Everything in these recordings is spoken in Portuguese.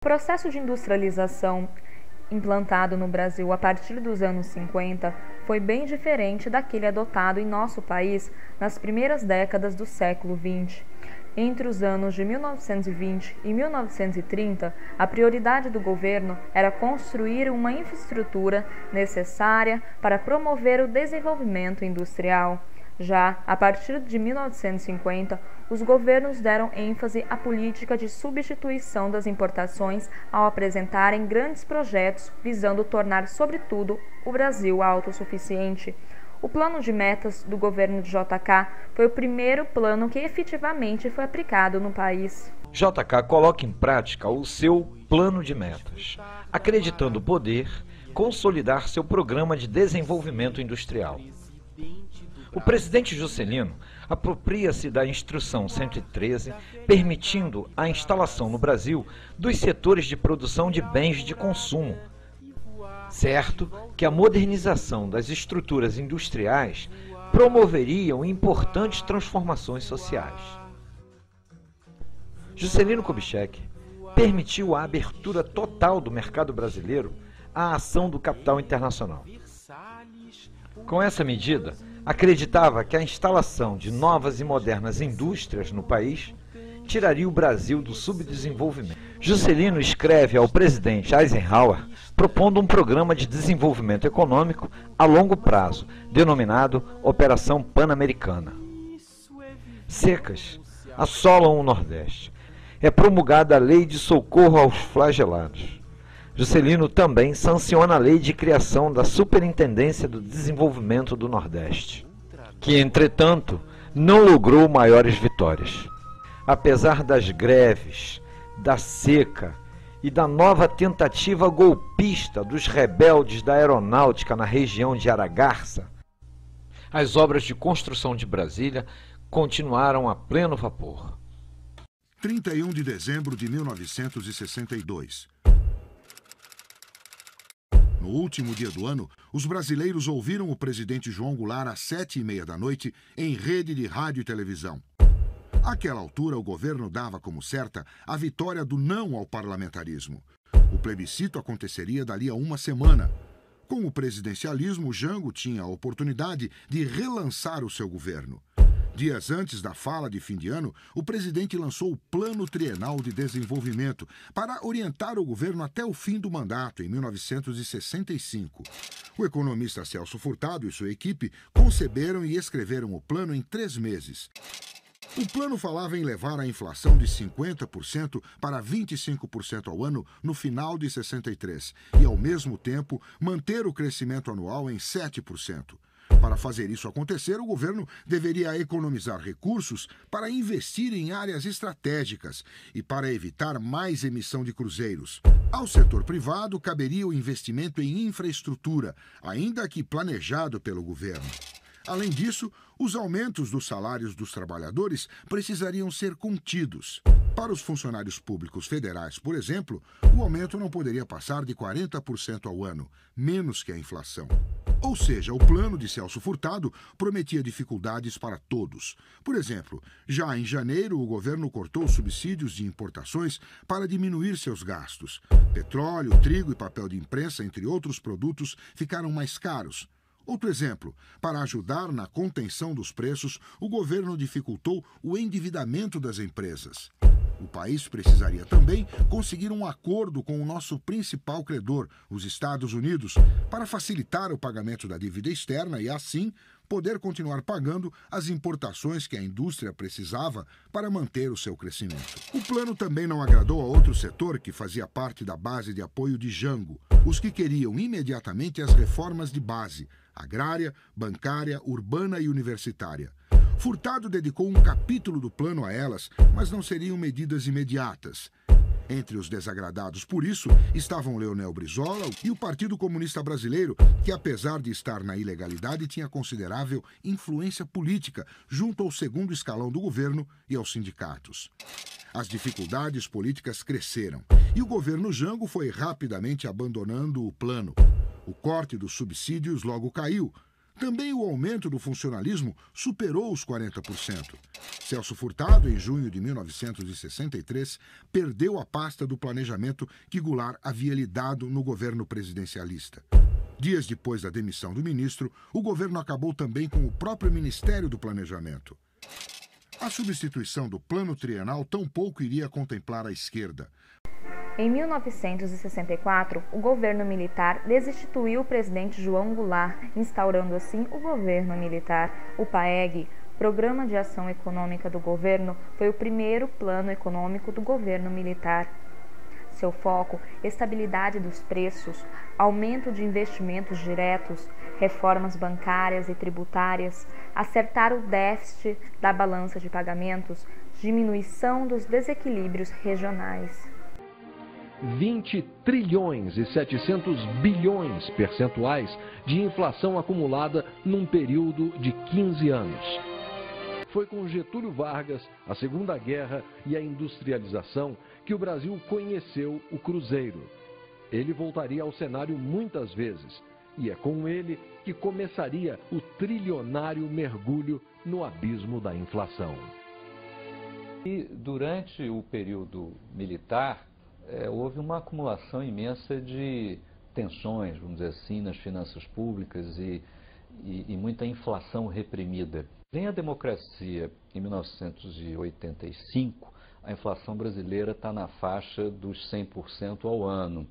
processo de industrialização implantado no Brasil a partir dos anos 50 foi bem diferente daquele adotado em nosso país nas primeiras décadas do século XX. Entre os anos de 1920 e 1930, a prioridade do governo era construir uma infraestrutura necessária para promover o desenvolvimento industrial. Já a partir de 1950, os governos deram ênfase à política de substituição das importações ao apresentarem grandes projetos visando tornar, sobretudo, o Brasil autossuficiente. O plano de metas do governo de JK foi o primeiro plano que efetivamente foi aplicado no país. JK coloca em prática o seu plano de metas, acreditando poder consolidar seu programa de desenvolvimento industrial. O presidente Juscelino apropria-se da Instrução 113, permitindo a instalação no Brasil dos setores de produção de bens de consumo. Certo que a modernização das estruturas industriais promoveriam importantes transformações sociais. Juscelino Kubitschek permitiu a abertura total do mercado brasileiro à ação do capital internacional. Com essa medida, acreditava que a instalação de novas e modernas indústrias no país tiraria o Brasil do subdesenvolvimento. Juscelino escreve ao presidente Eisenhower propondo um programa de desenvolvimento econômico a longo prazo, denominado Operação Pan-Americana. Secas assolam o Nordeste. É promulgada a Lei de Socorro aos Flagelados. Juscelino também sanciona a Lei de Criação da Superintendência do Desenvolvimento do Nordeste, que, entretanto, não logrou maiores vitórias. Apesar das greves, da seca e da nova tentativa golpista dos rebeldes da aeronáutica na região de Aragarça, as obras de construção de Brasília continuaram a pleno vapor. 31 de dezembro de 1962. No último dia do ano, os brasileiros ouviram o presidente João Goulart às 7h30 da noite em rede de rádio e televisão. Àquela altura, o governo dava como certa a vitória do não ao parlamentarismo. O plebiscito aconteceria dali a uma semana. Com o presidencialismo, Jango tinha a oportunidade de relançar o seu governo. Dias antes da fala de fim de ano, o presidente lançou o Plano Trienal de Desenvolvimento para orientar o governo até o fim do mandato, em 1965. O economista Celso Furtado e sua equipe conceberam e escreveram o plano em 3 meses. O plano falava em levar a inflação de 50% para 25% ao ano no final de 63 e, ao mesmo tempo, manter o crescimento anual em 7%. Para fazer isso acontecer, o governo deveria economizar recursos para investir em áreas estratégicas e para evitar mais emissão de cruzeiros. Ao setor privado, caberia o investimento em infraestrutura, ainda que planejado pelo governo. Além disso, os aumentos dos salários dos trabalhadores precisariam ser contidos. Para os funcionários públicos federais, por exemplo, o aumento não poderia passar de 40% ao ano, menos que a inflação. Ou seja, o plano de Celso Furtado prometia dificuldades para todos. Por exemplo, já em janeiro, o governo cortou subsídios de importações para diminuir seus gastos. Petróleo, trigo e papel de imprensa, entre outros produtos, ficaram mais caros. Outro exemplo, para ajudar na contenção dos preços, o governo dificultou o endividamento das empresas. O país precisaria também conseguir um acordo com o nosso principal credor, os Estados Unidos, para facilitar o pagamento da dívida externa e, assim, poder continuar pagando as importações que a indústria precisava para manter o seu crescimento. O plano também não agradou a outro setor que fazia parte da base de apoio de Jango, os que queriam imediatamente as reformas de base, agrária, bancária, urbana e universitária. Furtado dedicou um capítulo do plano a elas, mas não seriam medidas imediatas. Entre os desagradados por isso estavam Leonel Brizola e o Partido Comunista Brasileiro, que apesar de estar na ilegalidade tinha considerável influência política junto ao segundo escalão do governo e aos sindicatos. As dificuldades políticas cresceram e o governo Jango foi rapidamente abandonando o plano. O corte dos subsídios logo caiu. Também o aumento do funcionalismo superou os 40%. Celso Furtado, em junho de 1963, perdeu a pasta do planejamento que Goulart havia lhe dado no governo presidencialista. Dias depois da demissão do ministro, o governo acabou também com o próprio Ministério do Planejamento. A substituição do plano trienal tampouco iria contemplar a esquerda. Em 1964, o governo militar destituiu o presidente João Goulart, instaurando assim o governo militar. O PAEG, Programa de Ação Econômica do Governo, foi o primeiro plano econômico do governo militar. Seu foco: estabilidade dos preços, aumento de investimentos diretos, reformas bancárias e tributárias, acertar o déficit da balança de pagamentos, diminuição dos desequilíbrios regionais. 20 trilhões e 700 bilhões percentuais de inflação acumulada num período de 15 anos. Foi com Getúlio Vargas, a Segunda Guerra e a industrialização que o Brasil conheceu o cruzeiro. Ele voltaria ao cenário muitas vezes e é com ele que começaria o trilionário mergulho no abismo da inflação. E durante o período militar, houve uma acumulação imensa de tensões, vamos dizer assim, nas finanças públicas e muita inflação reprimida. Em a democracia, em 1985, a inflação brasileira está na faixa dos 100% ao ano.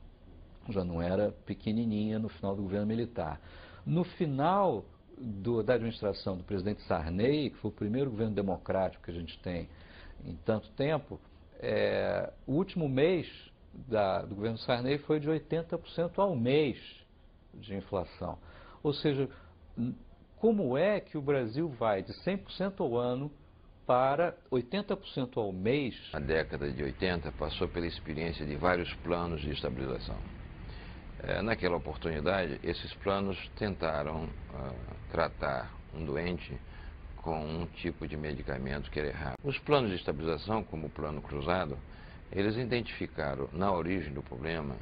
Já não era pequenininha no final do governo militar. No final da administração do presidente Sarney, que foi o primeiro governo democrático que a gente tem em tanto tempo, o último mês do governo Sarney foi de 80% ao mês de inflação. Ou seja, como é que o Brasil vai de 100% ao ano para 80% ao mês? A década de 80 passou pela experiência de vários planos de estabilização. Naquela oportunidade, esses planos tentaram tratar um doente com um tipo de medicamento que era errado. Os planos de estabilização, como o plano cruzado, eles identificaram na origem do problema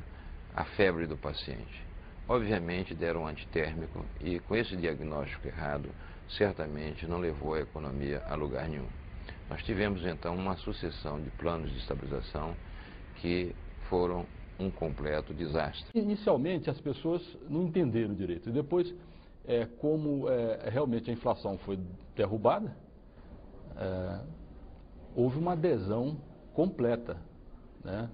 a febre do paciente. Obviamente deram um antitérmico e com esse diagnóstico errado, certamente não levou a economia a lugar nenhum. Nós tivemos então uma sucessão de planos de estabilização que foram um completo desastre. Inicialmente as pessoas não entenderam direito e depois, como realmente a inflação foi derrubada, houve uma adesão completa, né?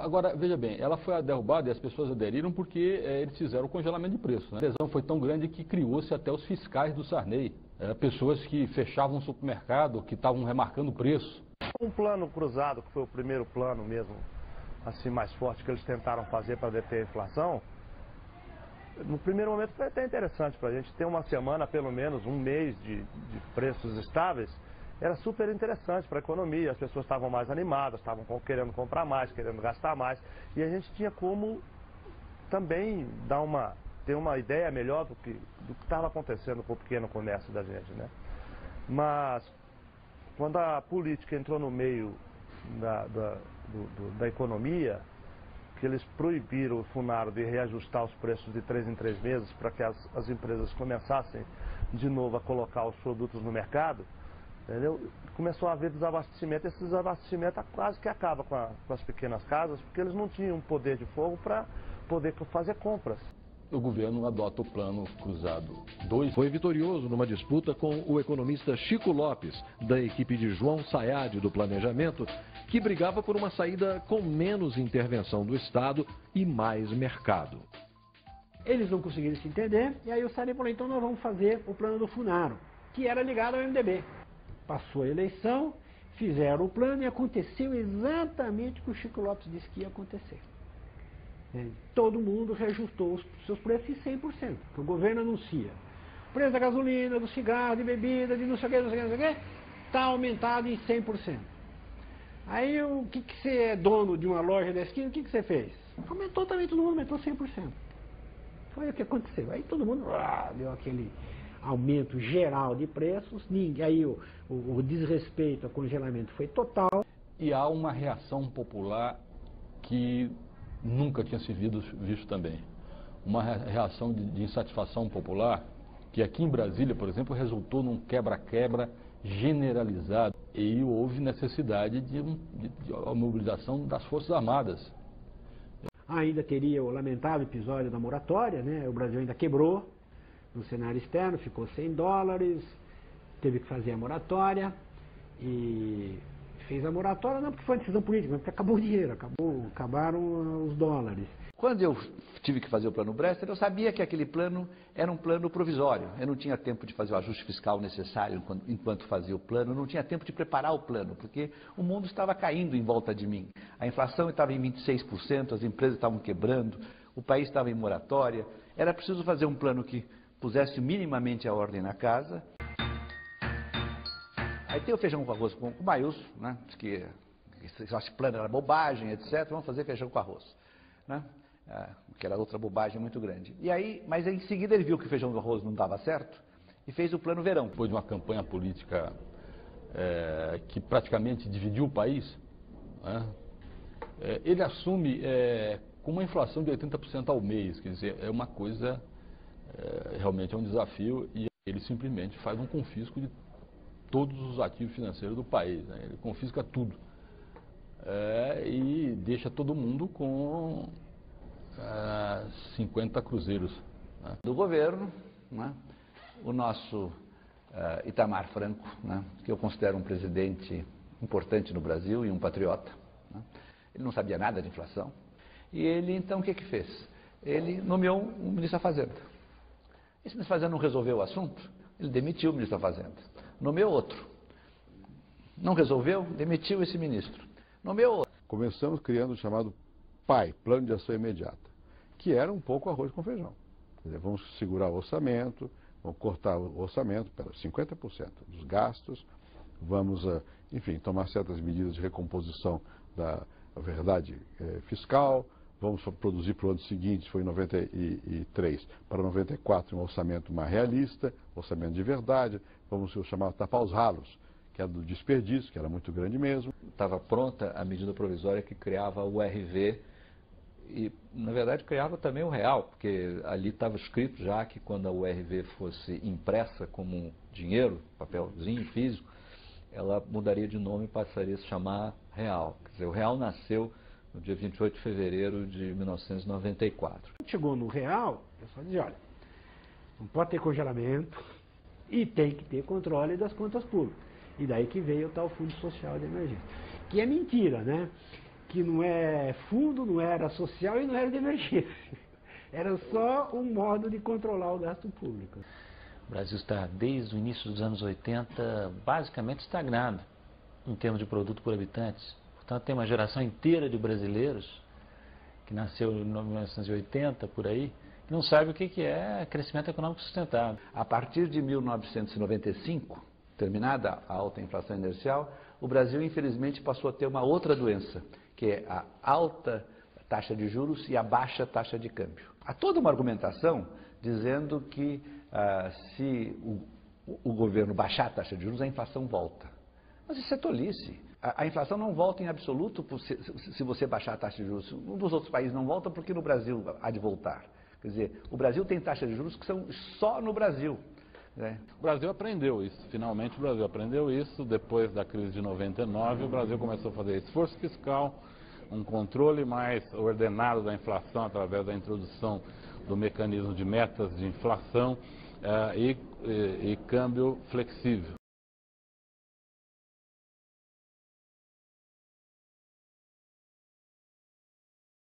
Agora, veja bem, ela foi derrubada e as pessoas aderiram porque eles fizeram o congelamento de preço, né? A adesão foi tão grande que criou-se até os fiscais do Sarney, pessoas que fechavam um supermercado, que estavam remarcando o preço. Um plano cruzado, que foi o primeiro plano mesmo, assim, mais forte que eles tentaram fazer para deter a inflação, no primeiro momento foi até interessante para a gente ter uma semana, pelo menos um mês de preços estáveis. Era super interessante para a economia, as pessoas estavam mais animadas, estavam querendo comprar mais, querendo gastar mais, e a gente tinha como também ter uma ideia melhor do que estava acontecendo com o pequeno comércio da gente, né? Mas quando a política entrou no meio da economia, que eles proibiram o Funaro de reajustar os preços de 3 em 3 meses para que as empresas começassem de novo a colocar os produtos no mercado, entendeu? Começou a haver desabastecimento. Esse desabastecimento quase que acaba com as pequenas casas, porque eles não tinham poder de fogo para poder fazer compras. O governo adota o plano cruzado 2. Foi vitorioso numa disputa com o economista Chico Lopes, da equipe de João Sayad do Planejamento, que brigava por uma saída com menos intervenção do Estado e mais mercado. Eles não conseguiram se entender, e aí o Sarney falou, então nós vamos fazer o plano do Funaro, que era ligado ao MDB. Passou a eleição, fizeram o plano e aconteceu exatamente o que o Chico Lopes disse que ia acontecer. Todo mundo reajustou os seus preços em 100%, que o governo anuncia. O preço da gasolina, do cigarro, de bebida, de não sei o que, não sei o que, está aumentado em 100%. Aí o que você é dono de uma loja da esquina, o que você fez? Aumentou também, todo mundo aumentou 100%. Foi o que aconteceu. Aí todo mundo deu aquele aumento geral de preços, aí o desrespeito ao congelamento foi total. E há uma reação popular que nunca tinha sido visto também. Uma reação de insatisfação popular que aqui em Brasília, por exemplo, resultou num quebra-quebra generalizado e houve necessidade de a mobilização das Forças Armadas. Ainda teria o lamentável episódio da moratória, né? O Brasil ainda quebrou no cenário externo, ficou sem dólares, teve que fazer a moratória e fez a moratória não porque foi uma decisão política, mas porque acabou o dinheiro, acabaram os dólares. Quando eu tive que fazer o plano Bresser, eu sabia que aquele plano era um plano provisório. Eu não tinha tempo de fazer o ajuste fiscal necessário enquanto fazia o plano, eu não tinha tempo de preparar o plano, porque o mundo estava caindo em volta de mim. A inflação estava em 26%, as empresas estavam quebrando, o país estava em moratória. Era preciso fazer um plano que pusesse minimamente a ordem na casa. Aí tem o feijão com arroz com maiúsculo, né? Diz que esse plano era bobagem, etc. Vamos fazer feijão com arroz, né? Que era outra bobagem muito grande. E aí, mas em seguida ele viu que o feijão com arroz não dava certo e fez o plano verão. Depois de uma campanha política que praticamente dividiu o país, né? Ele assume com uma inflação de 80% ao mês, quer dizer, é uma coisa, realmente é um desafio, e ele simplesmente faz um confisco de todos os ativos financeiros do país, né? Ele confisca tudo e deixa todo mundo com 50 cruzeiros, né? Do governo, né? O nosso Itamar Franco, né? Que eu considero um presidente importante no Brasil e um patriota, né? Ele não sabia nada de inflação e ele então o que fez? Ele nomeou um ministro da Fazenda. Esse ministro da Fazenda não resolveu o assunto, ele demitiu o ministro da Fazenda, nomeou outro. Não resolveu, demitiu esse ministro, nomeou outro. Começamos criando o chamado PAI, Plano de Ação Imediata, que era um pouco arroz com feijão. Quer dizer, vamos segurar o orçamento, vamos cortar o orçamento para 50% dos gastos, vamos, enfim, tomar certas medidas de recomposição da verdade fiscal, vamos produzir para o ano seguinte, foi em 93 para 94, um orçamento mais realista, orçamento de verdade, vamos chamar tapar os ralos, que era do desperdício, que era muito grande mesmo. Estava pronta a medida provisória que criava o RV e, na verdade, criava também o real, porque ali estava escrito já que quando a URV fosse impressa como dinheiro, papelzinho físico, ela mudaria de nome e passaria a se chamar real. Quer dizer, o real nasceu no dia 28 de fevereiro de 1994. Chegou no real, o pessoal dizia, olha, não pode ter congelamento e tem que ter controle das contas públicas. E daí que veio o tal Fundo Social de Emergência. Que é mentira, né? Que não é fundo, não era social e não era de emergência. Era só um modo de controlar o gasto público. O Brasil está, desde o início dos anos 80, basicamente estagnado em termos de produto por habitantes. Portanto, tem uma geração inteira de brasileiros que nasceu em 1980, por aí, que não sabe o que é crescimento econômico sustentável. A partir de 1995, terminada a alta inflação inercial, o Brasil, infelizmente, passou a ter uma outra doença, que é a alta taxa de juros e a baixa taxa de câmbio. Há toda uma argumentação dizendo que se o governo baixar a taxa de juros, a inflação volta. Mas isso é tolice. A inflação não volta em absoluto se você baixar a taxa de juros. Um dos outros países não volta porque no Brasil há de voltar. Quer dizer, o Brasil tem taxas de juros que são só no Brasil. O Brasil aprendeu isso, finalmente o Brasil aprendeu isso. Depois da crise de 99, o Brasil começou a fazer esforço fiscal, um controle mais ordenado da inflação através da introdução do mecanismo de metas de inflação e câmbio flexível.